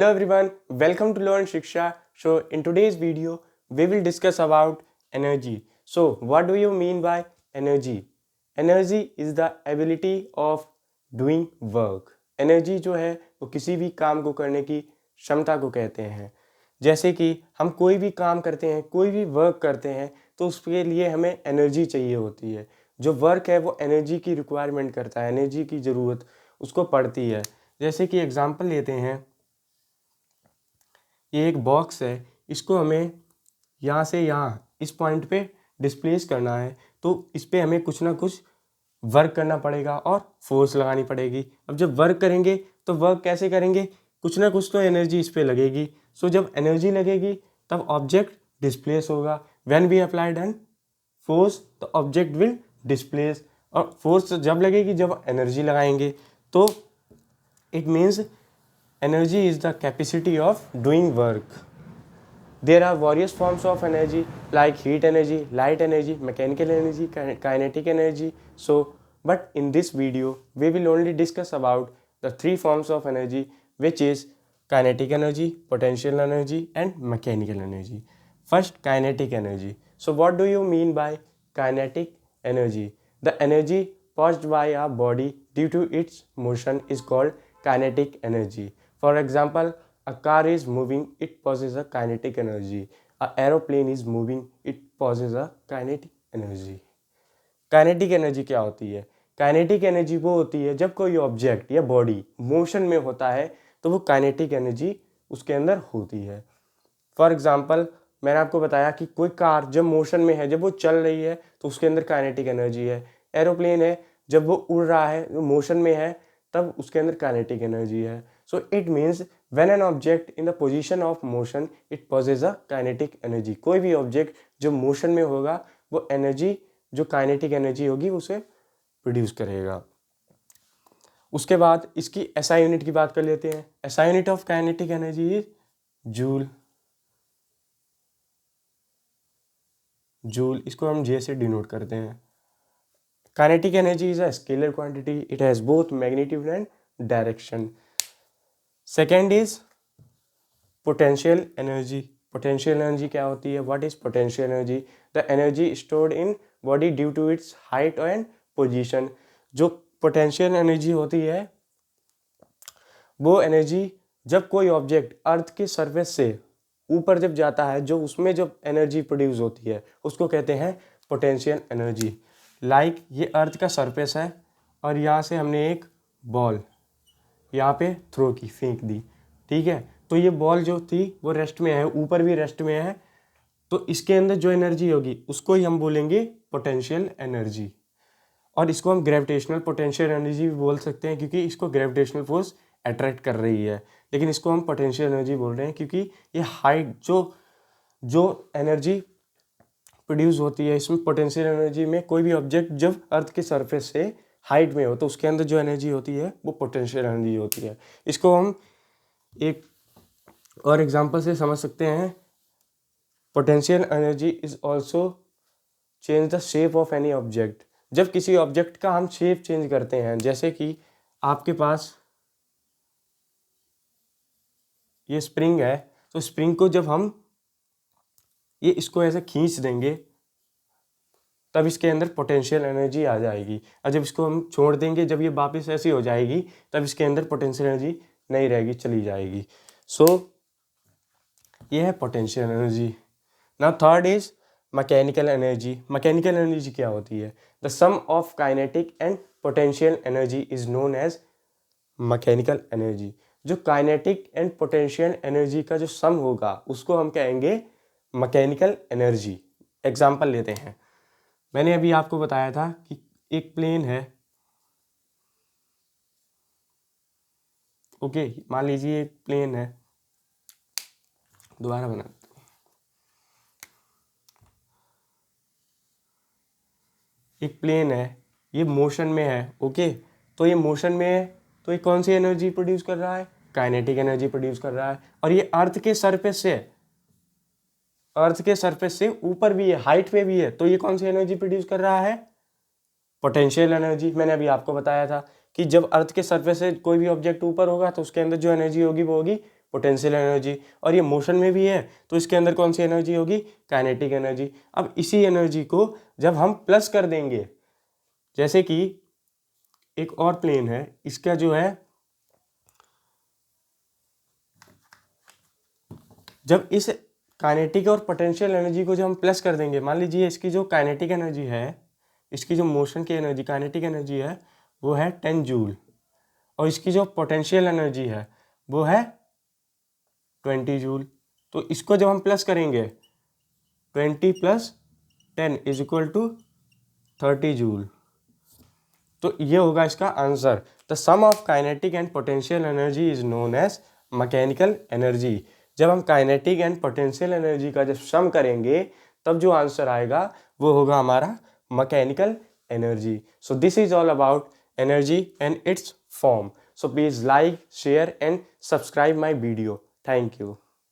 Hello everyone, welcome to Learn Shiksha. So in today's video, we will discuss about energy. So what do you mean by energy? Energy is the ability of doing work. Energy जो है वो किसी भी काम को करने की क्षमता को कहते हैं। जैसे कि हम कोई भी काम करते हैं, कोई भी वर्क करते हैं, तो उसके लिए हमें एनर्जी चाहिए होती है। जो वर्क है वो एनर्जी की रिक्वायरमेंट करता है, एनर्जी की ज़रूरत उसको पड़ती है। जैसे कि एग्जांपल लेते हैं, ये एक बॉक्स है, इसको हमें यहाँ से यहाँ इस पॉइंट पे डिस्प्लेस करना है, तो इस पे हमें कुछ ना कुछ वर्क करना पड़ेगा और फोर्स लगानी पड़ेगी। अब जब वर्क करेंगे तो वर्क कैसे करेंगे, कुछ ना कुछ तो एनर्जी इस पे लगेगी। सो जब एनर्जी लगेगी तब ऑब्जेक्ट डिस्प्लेस होगा। When we applied an force the object will displace. और फोर्स जब लगेगी जब एनर्जी लगाएंगे, तो it means energy is the capacity of doing work. There are various forms of energy like heat energy, light energy, mechanical energy, kinetic energy. So but in this video we will only discuss about the three forms of energy, which is kinetic energy, potential energy and mechanical energy. First, kinetic energy. So what do you mean by kinetic energy? The energy passed by a body due to its motion is called kinetic energy. For example, a car is moving, it possesses a kinetic energy. A aeroplane is moving, it possesses a kinetic energy. Kinetic energy क्या होती है? Kinetic energy वो होती है जब कोई object या body motion में होता है तो वो काइनेटिक एनर्जी उसके अंदर होती है। फॉर एग्जांपल, मैंने आपको बताया कि कोई कार जब मोशन में है, जब वो चल रही है तो उसके अंदर काइनेटिक एनर्जी है। एरोप्लेन है, जब वो उड़ रहा है, वो मोशन में है, तब उसके अंदर काइनेटिक एनर्जी है। So it means when an object in the position of motion it possesses a kinetic energy. कोई भी ऑब्जेक्ट जो मोशन में होगा वो एनर्जी, जो काइनेटिक एनर्जी होगी, उसे प्रोड्यूस करेगा। उसके बाद इसकी एसआई यूनिट की बात कर लेते हैं। SI unit of kinetic energy is joule. Joule, इसको हम जे से डिनोट करते हैं। Kinetic energy is a scalar quantity, it has both magnitude and direction. Second is potential energy. Potential energy क्या होती है? What is potential energy? The energy stored in body due to its height and position. जो potential energy होती है वो energy जब कोई object अर्थ के सरफेस से ऊपर जब जाता है, जो उसमें जब एनर्जी प्रोड्यूस होती है उसको कहते हैं पोटेंशियल एनर्जी। लाइक ये अर्थ का सरफेस है और यहाँ से हमने एक बॉल यहाँ पे थ्रो की, फेंक दी, ठीक है? तो ये बॉल जो थी वो रेस्ट में है, ऊपर भी रेस्ट में है, तो इसके अंदर जो एनर्जी होगी उसको ही हम बोलेंगे पोटेंशियल एनर्जी। और इसको हम ग्रेविटेशनल पोटेंशियल एनर्जी भी बोल सकते हैं, क्योंकि इसको ग्रेविटेशनल फोर्स अट्रैक्ट कर रही है। लेकिन इसको हम पोटेंशियल एनर्जी बोल रहे हैं क्योंकि ये हाइट जो एनर्जी प्रोड्यूस होती है इसमें, पोटेंशियल एनर्जी में, कोई भी ऑब्जेक्ट जब अर्थ के सरफेस से हाइट में हो तो उसके अंदर जो एनर्जी होती है वो पोटेंशियल एनर्जी होती है। इसको हम एक और एग्जांपल से समझ सकते हैं। Potential energy is also change the shape of any object. जब किसी ऑब्जेक्ट का हम शेप चेंज करते हैं, जैसे कि आपके पास ये स्प्रिंग है, तो स्प्रिंग को जब हम इसको ऐसे खींच देंगे तब इसके अंदर पोटेंशियल एनर्जी आ जाएगी, और जब इसको हम छोड़ देंगे, जब ये वापस ऐसी हो जाएगी, तब इसके अंदर पोटेंशियल एनर्जी नहीं रहेगी, चली जाएगी। सो ये है potential energy. Now third is mechanical energy. Mechanical energy क्या होती है? The sum of kinetic and potential energy is known as mechanical energy. जो काइनेटिक एंड पोटेंशियल एनर्जी का जो सम होगा उसको हम कहेंगे मैकेनिकल एनर्जी। एग्जाम्पल लेते हैं। मैंने अभी आपको बताया था कि एक प्लेन है, ओके, मान लीजिए एक प्लेन है, दोबारा बना, एक प्लेन है, ये मोशन में है, ओके, तो ये मोशन में है, तो ये कौन सी एनर्जी प्रोड्यूस कर रहा है? काइनेटिक एनर्जी प्रोड्यूस कर रहा है। और ये अर्थ के सरफेस से, अर्थ के सरफेस से ऊपर भी है, हाइट पे भी है, तो ये कौन सी एनर्जी प्रोड्यूस कर रहा है? Potential energy. मैंने अभी आपको बताया था कि जब अर्थ के सरफेस से कोई भी ऑब्जेक्ट ऊपर होगा तो उसके अंदर जो एनर्जी होगी वो होगी पोटेंशियल एनर्जी, और ये मोशन में भी है तो इसके अंदर कौन सी एनर्जी होगी, काइनेटिक एनर्जी। अब इसी एनर्जी को जब हम प्लस कर देंगे, जैसे कि एक और प्लेन है, इसका जो है जब इस काइनेटिक और पोटेंशियल एनर्जी को जब हम प्लस कर देंगे, मान लीजिए इसकी जो काइनेटिक एनर्जी है, इसकी जो मोशन की एनर्जी काइनेटिक एनर्जी है वो है 10 जूल, और इसकी जो पोटेंशियल एनर्जी है वो है 20 जूल। तो इसको जब हम प्लस करेंगे 20 + 10 = 30 जूल। तो ये होगा इसका answer. The sum of kinetic and potential energy is known as mechanical energy. जब हम काइनेटिक एंड पोटेंशियल एनर्जी का जब सम करेंगे तब जो आंसर आएगा वो होगा हमारा mechanical energy. So this is all about energy and it's form. So please like, share and subscribe my video. Thank you.